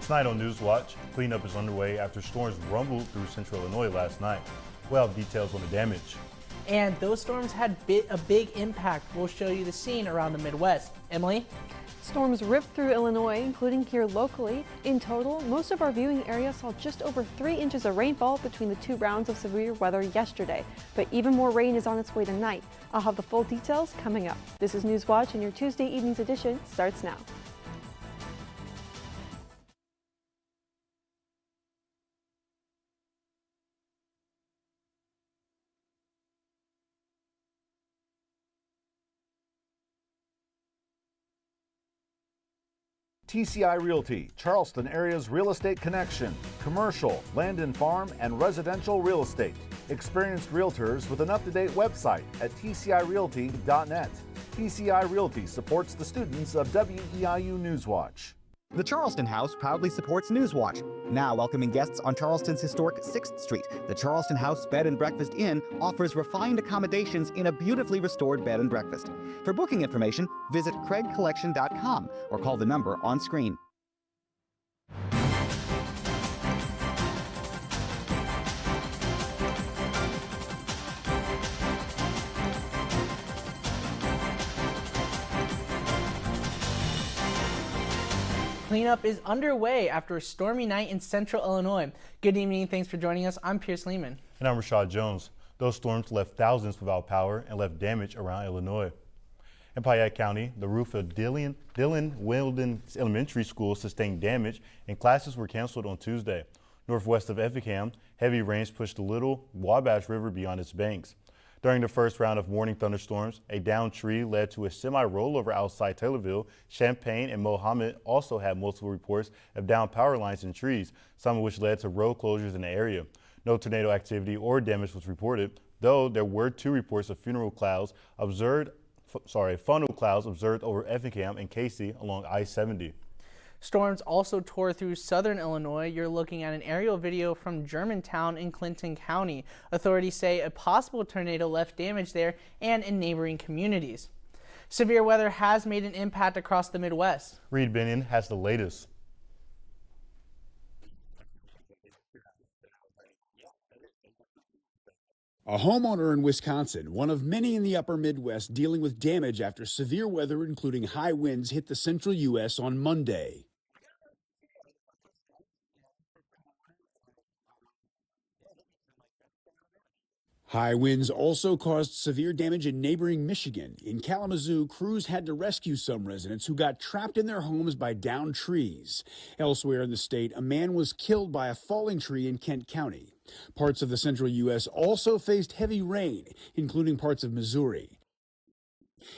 Tonight on News Watch, cleanup is underway after storms rumbled through central Illinois last night. We'll have details on the damage. And those storms had a big impact. We'll show you the scene around the Midwest. Emily? Storms ripped through Illinois, including here locally. In total, most of our viewing area saw just over 3 inches of rainfall between the 2 rounds of severe weather yesterday. But even more rain is on its way tonight. I'll have the full details coming up. This is News Watch, and your Tuesday evening's edition starts now. TCI Realty, Charleston area's real estate connection, commercial, land and farm, and residential real estate. Experienced realtors with an up-to-date website at tcirealty.net. TCI Realty supports the students of WEIU Newswatch. The Charleston House proudly supports Newswatch. Now welcoming guests on Charleston's historic 6th Street, the Charleston House Bed and Breakfast Inn offers refined accommodations in a beautifully restored bed and breakfast. For booking information, visit craigcollection.com or call the number on screen. Cleanup is underway after a stormy night in central Illinois. Good evening, thanks for joining us. I'm Pierce Lehman. And I'm Rashad Jones. Those storms left thousands without power and left damage around Illinois. In Piatt County, the roof of Dillon Weldon Elementary School sustained damage and classes were canceled on Tuesday. Northwest of Effingham, heavy rains pushed the Little Wabash River beyond its banks. During the first round of morning thunderstorms, a downed tree led to a semi-rollover outside Taylorville. Champaign and Mohammed also had multiple reports of downed power lines and trees, some of which led to road closures in the area. No tornado activity or damage was reported, though there were 2 reports of funnel clouds observed over Effingham and Casey along I-70. Storms also tore through southern Illinois. You're looking at an aerial video from Germantown in Clinton County. Authorities say a possible tornado left damage there and in neighboring communities. Severe weather has made an impact across the Midwest. Reed Binion has the latest. A homeowner in Wisconsin, one of many in the upper Midwest dealing with damage after severe weather including high winds hit the central U.S. on Monday. High winds also caused severe damage in neighboring Michigan. In Kalamazoo, crews had to rescue some residents who got trapped in their homes by downed trees. Elsewhere in the state, a man was killed by a falling tree in Kent County. Parts of the central U.S. also faced heavy rain, including parts of Missouri.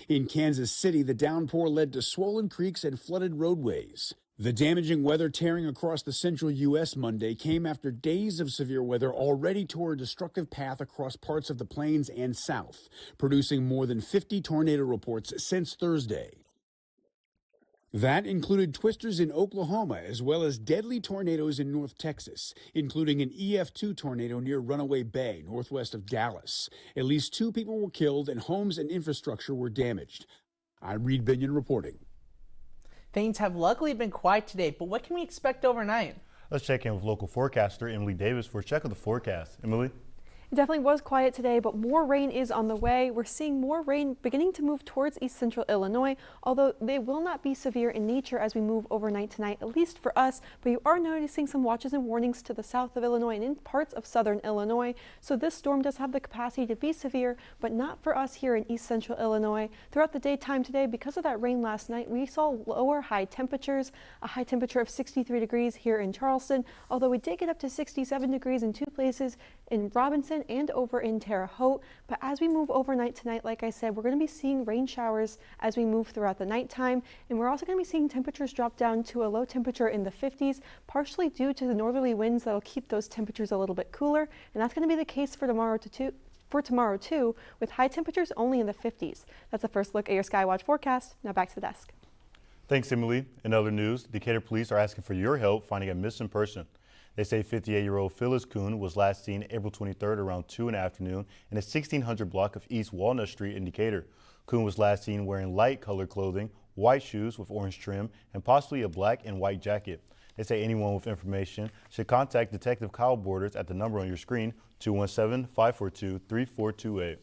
In Kansas City, the downpour led to swollen creeks and flooded roadways. The damaging weather tearing across the central U.S. Monday came after days of severe weather already tore a destructive path across parts of the plains and south, producing more than 50 tornado reports since Thursday. That included twisters in Oklahoma as well as deadly tornadoes in North Texas, including an EF2 tornado near Runaway Bay, northwest of Dallas. At least 2 people were killed and homes and infrastructure were damaged. I'm Reed Binion reporting. Things have luckily been quiet today, but what can we expect overnight? Let's check in with local forecaster Emily Davis for a check of the forecast. Emily? It definitely was quiet today, but more rain is on the way. We're seeing more rain beginning to move towards east central Illinois, although they will not be severe in nature as we move overnight tonight, at least for us. But you are noticing some watches and warnings to the south of Illinois and in parts of southern Illinois. So this storm does have the capacity to be severe, but not for us here in east central Illinois. Throughout the daytime today, because of that rain last night, we saw lower high temperatures, a high temperature of 63 degrees here in Charleston, although we did get up to 67 degrees in 2 places in Robinson and over in Terre Haute. But as we move overnight tonight, like I said, we're going to be seeing rain showers as we move throughout the nighttime. And we're also going to be seeing temperatures drop down to a low temperature in the 50s, partially due to the northerly winds that will keep those temperatures a little bit cooler. And that's going to be the case for tomorrow too, with high temperatures only in the 50s. That's the first look at your Skywatch forecast. Now back to the desk. Thanks, Emily. In other news, Decatur police are asking for your help finding a missing person. They say 58-year-old Phyllis Kuhn was last seen April 23rd around 2 in the afternoon in the 1600 block of East Walnut Street in Decatur. Kuhn was last seen wearing light colored clothing, white shoes with orange trim, and possibly a black and white jacket. They say anyone with information should contact Detective Kyle Borders at the number on your screen, 217-542-3428.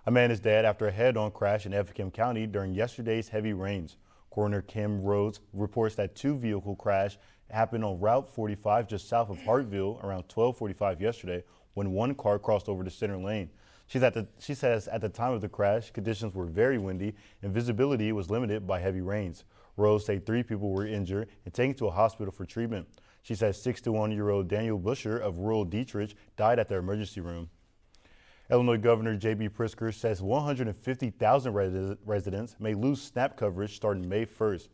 A man is dead after a head-on crash in Effingham County during yesterday's heavy rains. Coroner Kim Rhodes reports that two-vehicle crash happened on Route 45 just south of Hartville around 12:45 yesterday when one car crossed over the center lane. She says at the time of the crash, conditions were very windy and visibility was limited by heavy rains. Rhodes said 3 people were injured and taken to a hospital for treatment. She says 61-year-old Daniel Busher of rural Dietrich died at the emergency room. Illinois Governor J.B. Pritzker says 150,000 residents may lose SNAP coverage starting May 1st.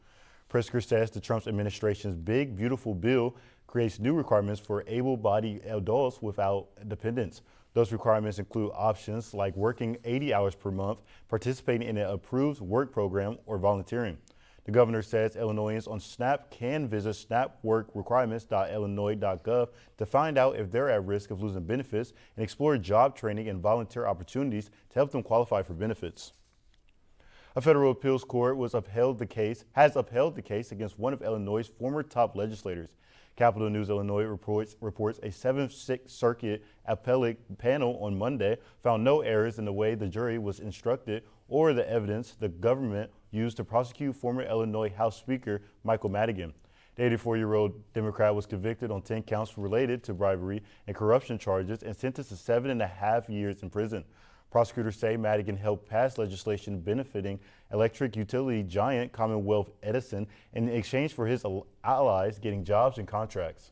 Pritzker says the Trump administration's Big Beautiful Bill creates new requirements for able-bodied adults without dependents. Those requirements include options like working 80 hours per month, participating in an approved work program, or volunteering. The governor says Illinoisans on SNAP can visit snapworkrequirements.illinois.gov to find out if they're at risk of losing benefits and explore job training and volunteer opportunities to help them qualify for benefits. A federal appeals court has upheld the case against one of Illinois' former top legislators. Capital News Illinois reports a 7th Circuit appellate panel on Monday found no errors in the way the jury was instructed or the evidence the government used to prosecute former Illinois House Speaker Michael Madigan. The 84-year-old Democrat was convicted on 10 counts related to bribery and corruption charges and sentenced to 7.5 years in prison. Prosecutors say Madigan helped pass legislation benefiting electric utility giant Commonwealth Edison in exchange for his allies getting jobs and contracts.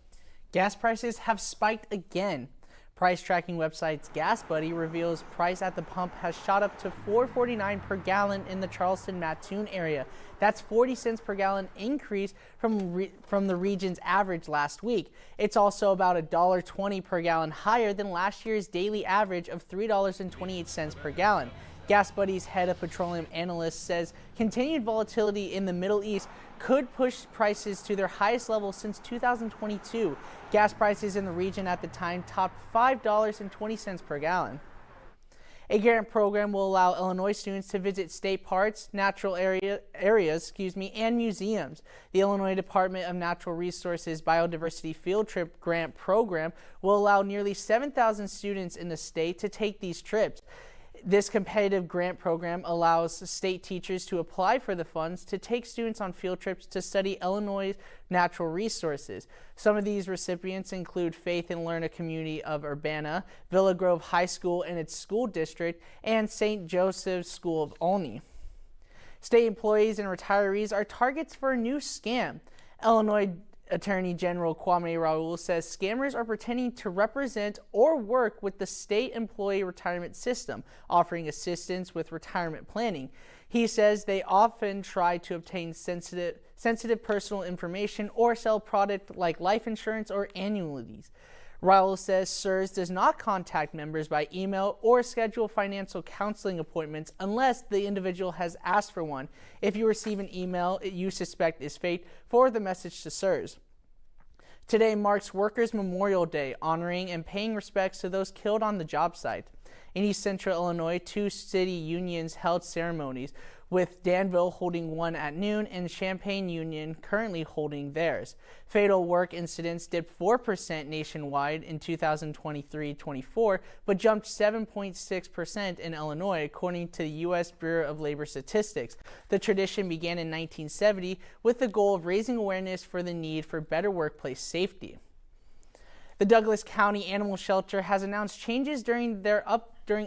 Gas prices have spiked again. Price tracking website GasBuddy reveals price at the pump has shot up to $4.49 per gallon in the Charleston-Mattoon area. That's 40 cents per gallon increase from the region's average last week. It's also about $1.20 per gallon higher than last year's daily average of $3.28 per gallon. GasBuddy's head of petroleum analyst says continued volatility in the Middle East could push prices to their highest level since 2022. Gas prices in the region at the time topped $5.20 per gallon. A grant program will allow Illinois students to visit state parks, natural areas, and museums. The Illinois Department of Natural Resources Biodiversity Field Trip Grant Program will allow nearly 7,000 students in the state to take these trips. This competitive grant program allows state teachers to apply for the funds to take students on field trips to study Illinois' natural resources. Some of these recipients include Faith and Learn, a community of Urbana, Villa Grove High School and its school district, and St. Joseph's School of Olney. State employees and retirees are targets for a new scam. Illinois Attorney General Kwame Raoul says scammers are pretending to represent or work with the state employee retirement system, offering assistance with retirement planning. He says they often try to obtain sensitive personal information or sell product like life insurance or annuities. Raoul says SIRS does not contact members by email or schedule financial counseling appointments unless the individual has asked for one. If you receive an email you suspect is fake, forward the message to SIRS. Today marks Workers' Memorial Day, honoring and paying respects to those killed on the job site. In East Central Illinois, 2 city unions held ceremonies, with Danville holding one at noon and Champaign Union currently holding theirs. Fatal work incidents dipped 4% nationwide in 2023-24, but jumped 7.6% in Illinois, according to the U.S. Bureau of Labor Statistics. The tradition began in 1970 with the goal of raising awareness for the need for better workplace safety. The Douglas County Animal Shelter has announced changes during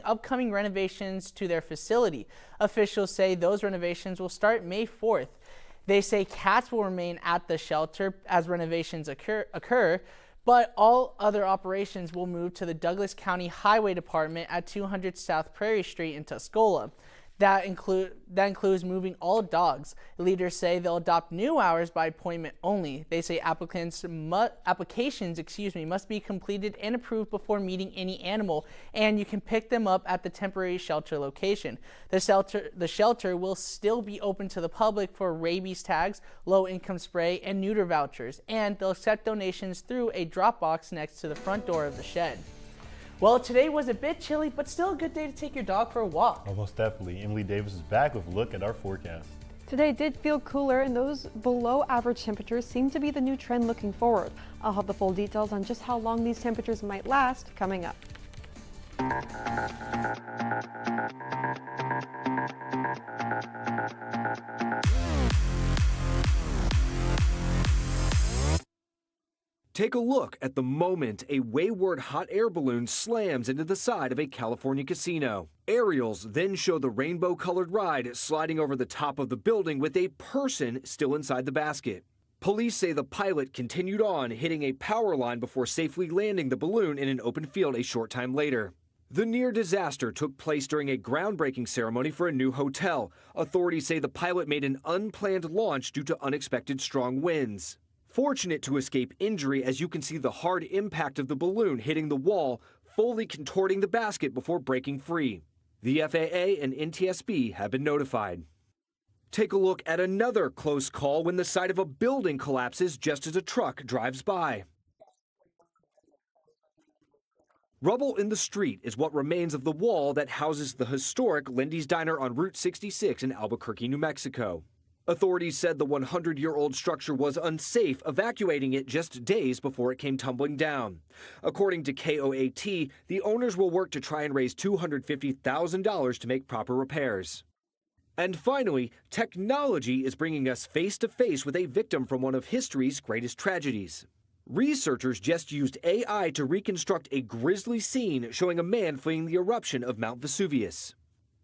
upcoming renovations to their facility. Officials say those renovations will start May 4th. They say cats will remain at the shelter as renovations occur, but all other operations will move to the Douglas County Highway Department at 200 South Prairie Street in Tuscola. That includes moving all dogs. Leaders say they'll adopt new hours by appointment only. They say applications must be completed and approved before meeting any animal, and you can pick them up at the temporary shelter location. The shelter will still be open to the public for rabies tags, low-income spray, and neuter vouchers, and they'll accept donations through a drop box next to the front door of the shed. Well, today was a bit chilly, but still a good day to take your dog for a walk. Almost definitely. Emily Davis is back with a look at our forecast. Today did feel cooler, and those below average temperatures seem to be the new trend looking forward. I'll have the full details on just how long these temperatures might last coming up. Take a look at the moment a wayward hot air balloon slams into the side of a California casino. Aerials then show the rainbow-colored ride sliding over the top of the building with a person still inside the basket. Police say the pilot continued on, hitting a power line before safely landing the balloon in an open field a short time later. The near disaster took place during a groundbreaking ceremony for a new hotel. Authorities say the pilot made an unplanned launch due to unexpected strong winds. Fortunate to escape injury, as you can see the hard impact of the balloon hitting the wall, fully contorting the basket before breaking free. The FAA and NTSB have been notified. Take a look at another close call when the side of a building collapses just as a truck drives by. Rubble in the street is what remains of the wall that houses the historic Lindy's Diner on Route 66 in Albuquerque, New Mexico. Authorities said the 100-year-old structure was unsafe, evacuating it just days before it came tumbling down. According to KOAT, the owners will work to try and raise $250,000 to make proper repairs. And finally, technology is bringing us face to face with a victim from one of history's greatest tragedies. Researchers just used AI to reconstruct a grisly scene showing a man fleeing the eruption of Mount Vesuvius.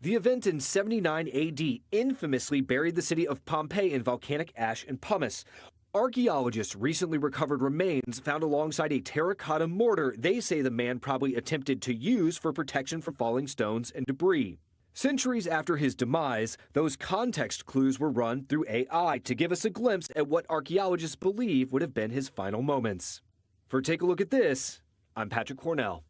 The event in 79 AD infamously buried the city of Pompeii in volcanic ash and pumice. Archaeologists recently recovered remains found alongside a terracotta mortar they say the man probably attempted to use for protection from falling stones and debris. Centuries after his demise, those context clues were run through AI to give us a glimpse at what archaeologists believe would have been his final moments. For Take a Look at This, I'm Patrick Cornell.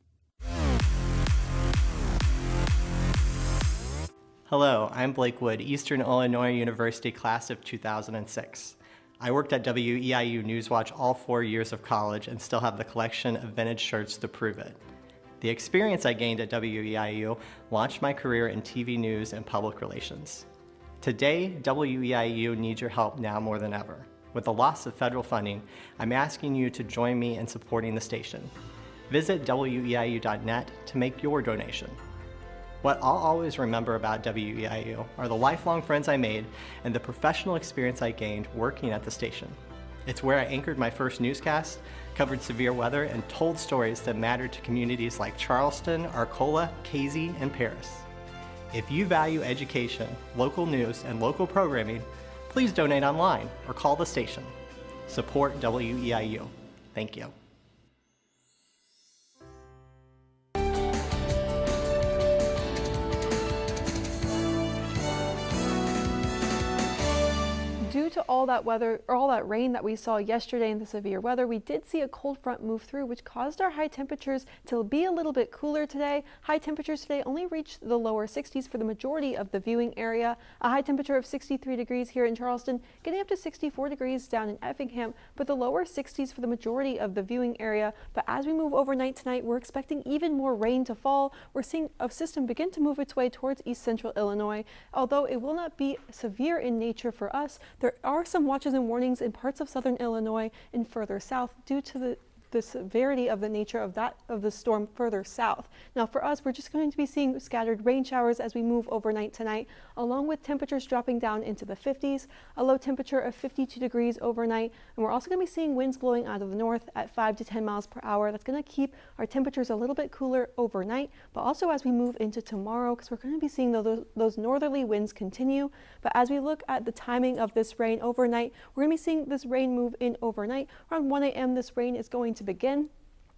Hello, I'm Blake Wood, Eastern Illinois University class of 2006. I worked at WEIU Newswatch all 4 years of college and still have the collection of vintage shirts to prove it. The experience I gained at WEIU launched my career in TV news and public relations. Today, WEIU needs your help now more than ever. With the loss of federal funding, I'm asking you to join me in supporting the station. Visit weiu.net to make your donation. What I'll always remember about WEIU are the lifelong friends I made and the professional experience I gained working at the station. It's where I anchored my first newscast, covered severe weather, and told stories that mattered to communities like Charleston, Arcola, Casey, and Paris. If you value education, local news, and local programming, please donate online or call the station. Support WEIU. Thank you. Due to all that weather, or all that rain that we saw yesterday and the severe weather, we did see a cold front move through, which caused our high temperatures to be a little bit cooler today. High temperatures today only reached the lower 60s for the majority of the viewing area. A high temperature of 63 degrees here in Charleston, getting up to 64 degrees down in Effingham, but the lower 60s for the majority of the viewing area. But as we move overnight tonight, we're expecting even more rain to fall. We're seeing a system begin to move its way towards east central Illinois. Although it will not be severe in nature for us, there are some watches and warnings in parts of southern Illinois and further south due to the severity of the nature of the storm further south. Now for us, we're just going to be seeing scattered rain showers as we move overnight tonight, along with temperatures dropping down into the 50s, a low temperature of 52 degrees overnight, and we're also going to be seeing winds blowing out of the north at 5 to 10 miles per hour. That's going to keep our temperatures a little bit cooler overnight, but also as we move into tomorrow, because we're going to be seeing those northerly winds continue. But as we look at the timing of this rain overnight, we're going to be seeing this rain move in overnight. Around 1 a.m. this rain is going to begin,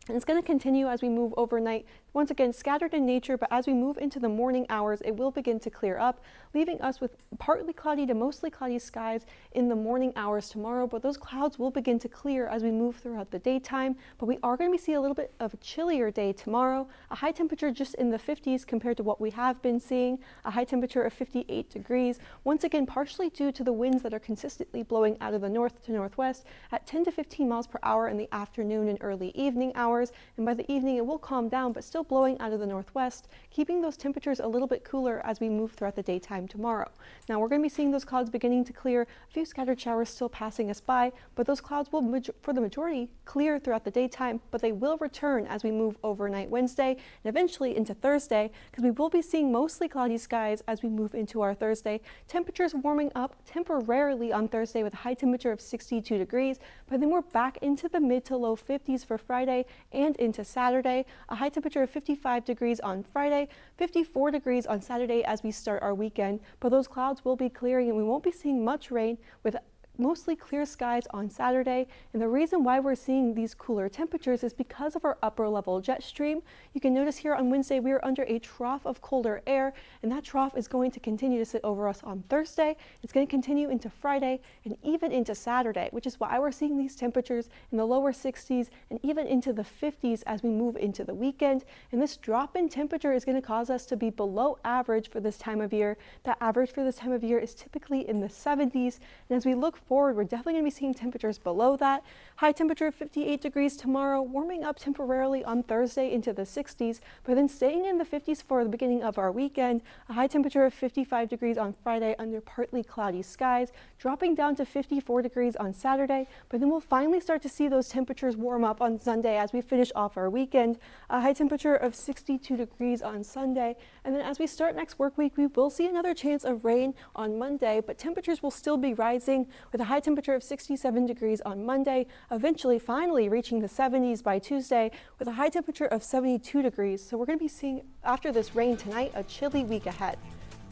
and it's going to continue as we move overnight. Once again, scattered in nature, but as we move into the morning hours, it will begin to clear up, leaving us with partly cloudy to mostly cloudy skies in the morning hours tomorrow. But those clouds will begin to clear as we move throughout the daytime. But we are going to see a little bit of a chillier day tomorrow. A high temperature just in the 50s compared to what we have been seeing. A high temperature of 58 degrees. Once again, partially due to the winds that are consistently blowing out of the north to northwest at 10 to 15 miles per hour in the afternoon and early evening hours. hours, and by the evening it will calm down, but still blowing out of the northwest, keeping those temperatures a little bit cooler as we move throughout the daytime tomorrow. Now we're going to be seeing those clouds beginning to clear, a few scattered showers still passing us by, but those clouds will, for the majority, clear throughout the daytime, but they will return as we move overnight Wednesday and eventually into Thursday, because we will be seeing mostly cloudy skies as we move into our Thursday. Temperatures warming up temporarily on Thursday with a high temperature of 62 degrees, but then we're back into the mid to low 50s for Friday and into Saturday. A high temperature of 55 degrees on Friday, 54 degrees on Saturday as we start our weekend, but those clouds will be clearing and we won't be seeing much rain with mostly clear skies on Saturday. And the reason why we're seeing these cooler temperatures is because of our upper level jet stream. You can notice here on Wednesday we are under a trough of colder air, and that trough is going to continue to sit over us on Thursday. It's going to continue into Friday and even into Saturday, which is why we're seeing these temperatures in the lower 60s and even into the 50s as we move into the weekend. And this drop in temperature is going to cause us to be below average for this time of year. That average for this time of year is typically in the 70s, and as we look forward, we're definitely going to be seeing temperatures below that. High temperature of 58 degrees tomorrow, warming up temporarily on Thursday into the 60s, but then staying in the 50s for the beginning of our weekend. A high temperature of 55 degrees on Friday under partly cloudy skies, dropping down to 54 degrees on Saturday, but then we'll finally start to see those temperatures warm up on Sunday as we finish off our weekend. A high temperature of 62 degrees on Sunday, and then as we start next work week, we will see another chance of rain on Monday, but temperatures will still be rising with a high temperature of 67 degrees on Monday, eventually finally reaching the 70s by Tuesday with a high temperature of 72 degrees. So we're going to be seeing, after this rain tonight, a chilly week ahead.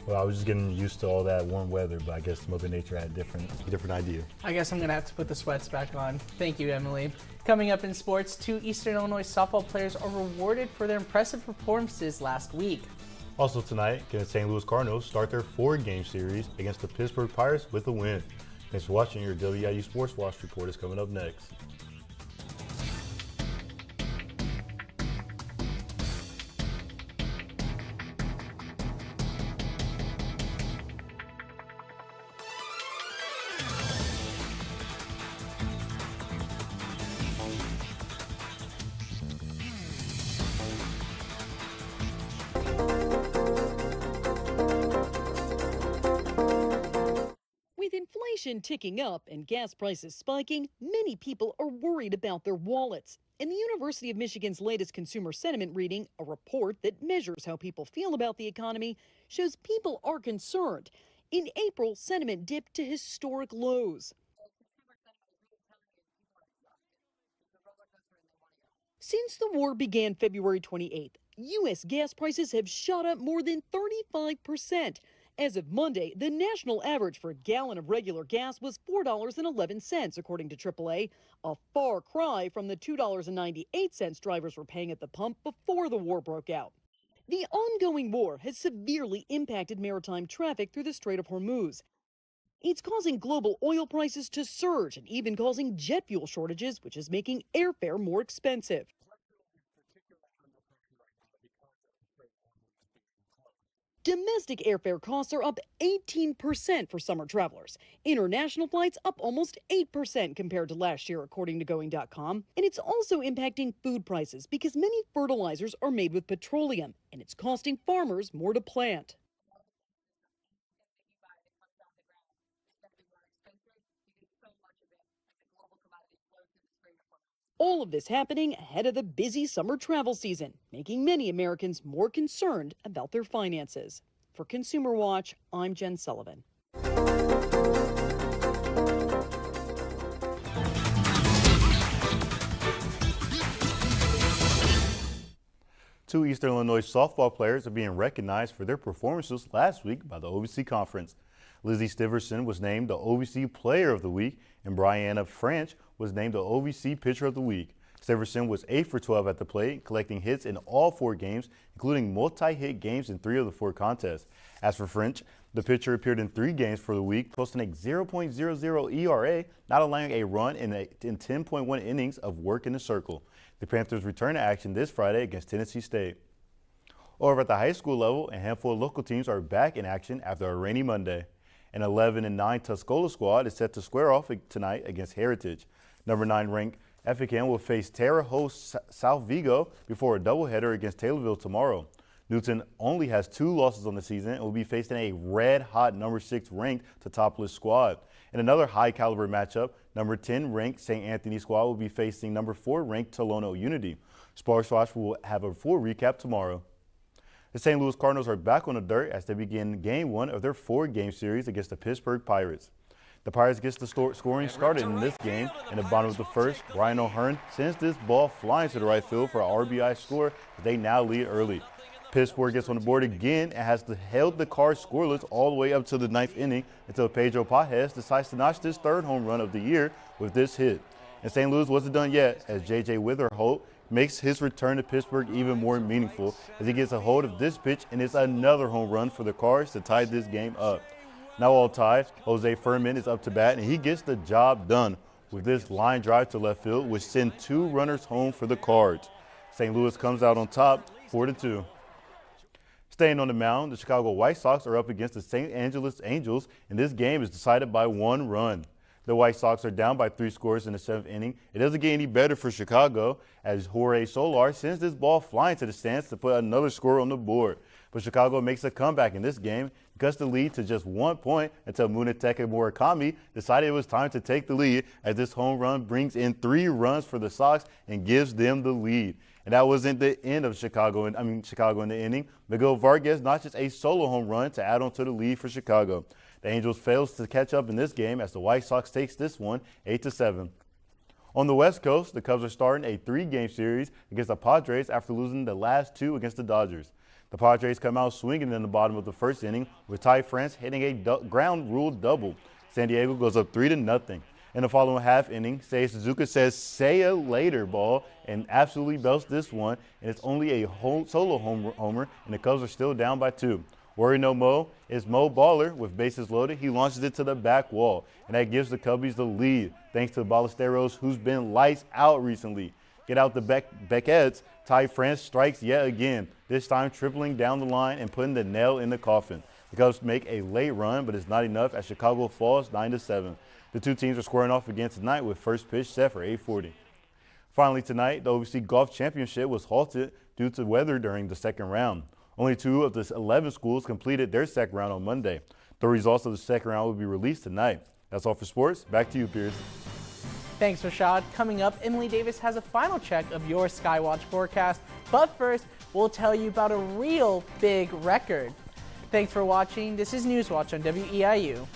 Well, I was just getting used to all that warm weather, but I guess Mother Nature had a different idea. I guess I'm going to have to put the sweats back on. Thank you, Emily. Coming up in sports, 2 Eastern Illinois softball players are rewarded for their impressive performances last week. Also tonight, can the St. Louis Cardinals start their 4-game series against the Pittsburgh Pirates with a win? Thanks for watching. Your WEIU Sports Watch report is coming up next. With inflation ticking up and gas prices spiking, many people are worried about their wallets. In the University of Michigan's latest consumer sentiment reading, a report that measures how people feel about the economy, shows people are concerned. In April, sentiment dipped to historic lows. Since the war began February 28th, U.S. gas prices have shot up more than 35%. As of Monday, the national average for a gallon of regular gas was $4.11, according to AAA, a far cry from the $2.98 drivers were paying at the pump before the war broke out. The ongoing war has severely impacted maritime traffic through the Strait of Hormuz. It's causing global oil prices to surge and even causing jet fuel shortages, which is making airfare more expensive. Domestic airfare costs are up 18% for summer travelers. International flights up almost 8% compared to last year, according to Going.com. And it's also impacting food prices because many fertilizers are made with petroleum, and it's costing farmers more to plant. All of this happening ahead of the busy summer travel season, making many Americans more concerned about their finances. For Consumer Watch, I'm Jen Sullivan. Two Eastern Illinois softball players are being recognized for their performances last week by the OVC Conference. Lizzie Stiverson was named the OVC Player of the Week, and Brianna French was named the OVC Pitcher of the Week. Stiverson was 8 for 12 at the plate, collecting hits in all 4 games, including multi-hit games in 3 of the 4 contests. As for French, the pitcher appeared in 3 games for the week, posting a 0.00 ERA, not allowing a run in 10.1 innings of work in the circle. The Panthers return to action this Friday against Tennessee State. Over at the high school level, a handful of local teams are back in action after a rainy Monday. An 11-9 Tuscola squad is set to square off tonight against Heritage. Number 9 ranked Effingham will face Terre Haute South Vigo before a doubleheader against Taylorville tomorrow. Newton only has 2 losses on the season and will be facing a red-hot number 6 ranked to topless squad. In another high-caliber matchup, number 10 ranked St. Anthony squad will be facing number 4 ranked Tolono Unity. Sports Watch will have a full recap tomorrow. The St. Louis Cardinals are back on the dirt as they begin Game 1 of their 4-game series against the Pittsburgh Pirates. The Pirates gets the scoring started in this game. In the bottom of the first, Ryan O'Hearn sends this ball flying to the right field for an RBI score as they now lead early. Pittsburgh gets on the board again and has held the Cards scoreless all the way up to the 9th inning until Pedro Pajes decides to notch his 3rd home run of the year with this hit. And St. Louis wasn't done yet as J.J. Witherholt makes his return to Pittsburgh even more meaningful as he gets a hold of this pitch and it's another home run for the Cards to tie this game up. Now all tied, Jose Furman is up to bat and he gets the job done with this line drive to left field, which sent 2 runners home for the Cards. St. Louis comes out on top 4-2. Staying on the mound, the Chicago White Sox are up against the St. Angeles Angels, and this game is decided by 1 run. The White Sox are down by 3 scores in the 7th inning. It doesn't get any better for Chicago as Jorge Soler sends this ball flying to the stands to put another score on the board. But Chicago makes a comeback in this game, cuts the lead to just 1 point until Munetaka Murakami decided it was time to take the lead as this home run brings in 3 runs for the Sox and gives them the lead. And that wasn't the end of Chicago in the inning. Miguel Vargas notches a solo home run to add on to the lead for Chicago. The Angels fails to catch up in this game as the White Sox takes this one 8-7. On the West Coast, the Cubs are starting a 3-game series against the Padres after losing the last 2 against the Dodgers. The Padres come out swinging in the bottom of the 1st inning with Ty France hitting a ground rule double. San Diego goes up 3-0. In the following half inning, Seiya Suzuka says, "Say ya later, ball," and absolutely belts this one, and it's only a solo homer, and the Cubs are still down by 2. Worry no Mo is Mo Baller with bases loaded. He launches it to the back wall, and that gives the Cubbies the lead, thanks to Ballesteros, who's been lights out recently. Get out the Beckettes, Ty France strikes yet again, this time tripling down the line and putting the nail in the coffin. The Cubs make a late run, but it's not enough as Chicago falls 9-7. The 2 teams are squaring off again tonight with first pitch set for 8:40. Finally tonight, the OVC Golf Championship was halted due to weather during the 2nd round. Only 2 of the 11 schools completed their 2nd round on Monday. The results of the 2nd round will be released tonight. That's all for sports. Back to you, Pierce. Thanks, Rashad. Coming up, Emily Davis has a final check of your Skywatch forecast. But first, we'll tell you about a real big record. Thanks for watching. This is Newswatch on WEIU.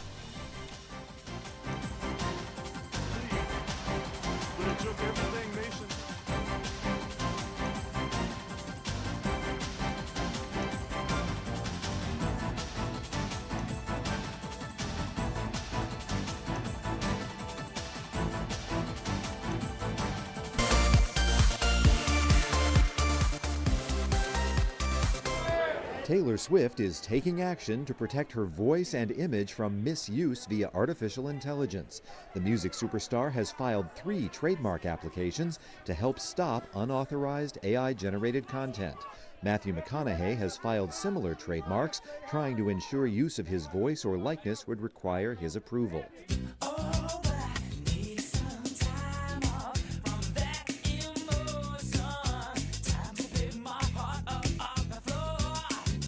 Taylor Swift is taking action to protect her voice and image from misuse via artificial intelligence. The music superstar has filed 3 trademark applications to help stop unauthorized AI-generated content. Matthew McConaughey has filed similar trademarks, trying to ensure use of his voice or likeness would require his approval.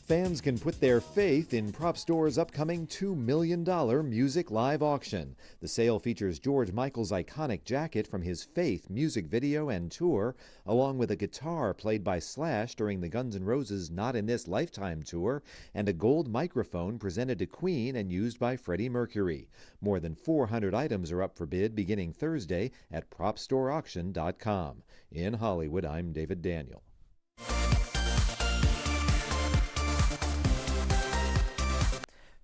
Fans can put their faith in Prop Store's upcoming $2 million music live auction. The sale features George Michael's iconic jacket from his Faith music video and tour, along with a guitar played by Slash during the Guns N' Roses Not In This Lifetime tour, and a gold microphone presented to Queen and used by Freddie Mercury. More than 400 items are up for bid beginning Thursday at PropStoreAuction.com. In Hollywood, I'm David Daniel.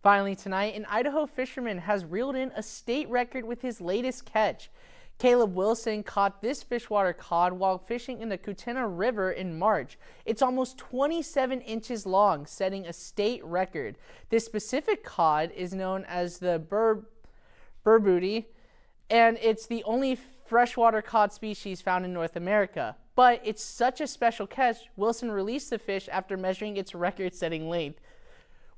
Finally tonight, an Idaho fisherman has reeled in a state record with his latest catch. Caleb Wilson caught this freshwater cod while fishing in the Kootenai River in March. It's almost 27 inches long, setting a state record. This specific cod is known as the burbooty, and it's the only freshwater cod species found in North America. But it's such a special catch, Wilson released the fish after measuring its record-setting length.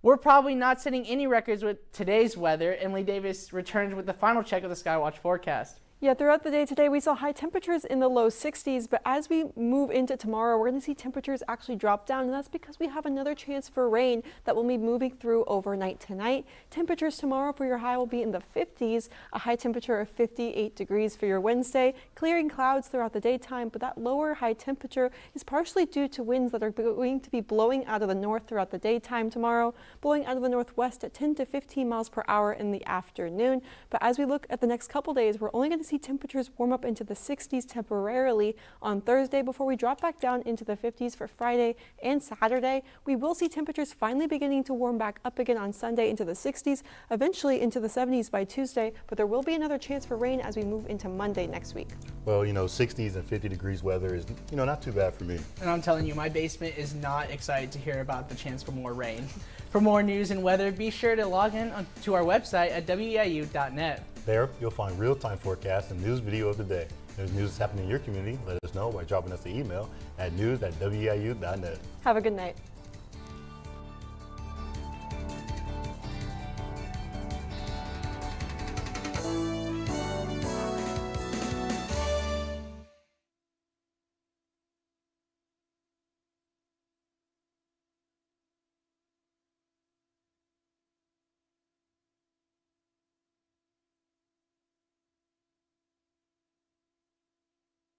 We're probably not setting any records with today's weather. Emily Davis returns with the final check of the Skywatch forecast. Yeah, throughout the day today, we saw high temperatures in the low 60s, but as we move into tomorrow, we're going to see temperatures actually drop down, and that's because we have another chance for rain that will be moving through overnight tonight. Temperatures tomorrow for your high will be in the 50s, a high temperature of 58 degrees for your Wednesday, clearing clouds throughout the daytime, but that lower high temperature is partially due to winds that are going to be blowing out of the north throughout the daytime tomorrow, blowing out of the northwest at 10 to 15 miles per hour in the afternoon. But as we look at the next couple days, we're only going to see temperatures warm up into the 60s temporarily on Thursday before we drop back down into the 50s for Friday and Saturday. We will see temperatures finally beginning to warm back up again on Sunday into the 60s, eventually into the 70s by Tuesday, but there will be another chance for rain as we move into Monday next week. Well, 60s and 50 degrees weather is, not too bad for me. And I'm telling you, my basement is not excited to hear about the chance for more rain. For more news and weather, be sure to log in to our website at WEIU.net. There, you'll find real-time forecasts and news video of the day. If there's news that's happening in your community, let us know by dropping us an email at news@weiu.net. Have a good night.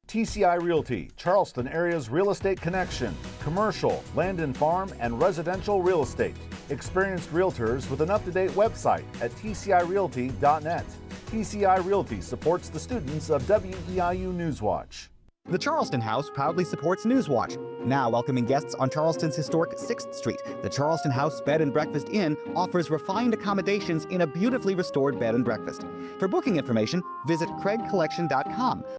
TCI Realty, Charleston area's real estate connection. Commercial, land and farm, and residential real estate. Experienced realtors with an up-to-date website at tcirealty.net. TCI Realty supports the students of WEIU Newswatch. The Charleston House proudly supports Newswatch. Now welcoming guests on Charleston's historic 6th Street, the Charleston House Bed and Breakfast Inn offers refined accommodations in a beautifully restored bed and breakfast. For booking information, visit craigcollection.com.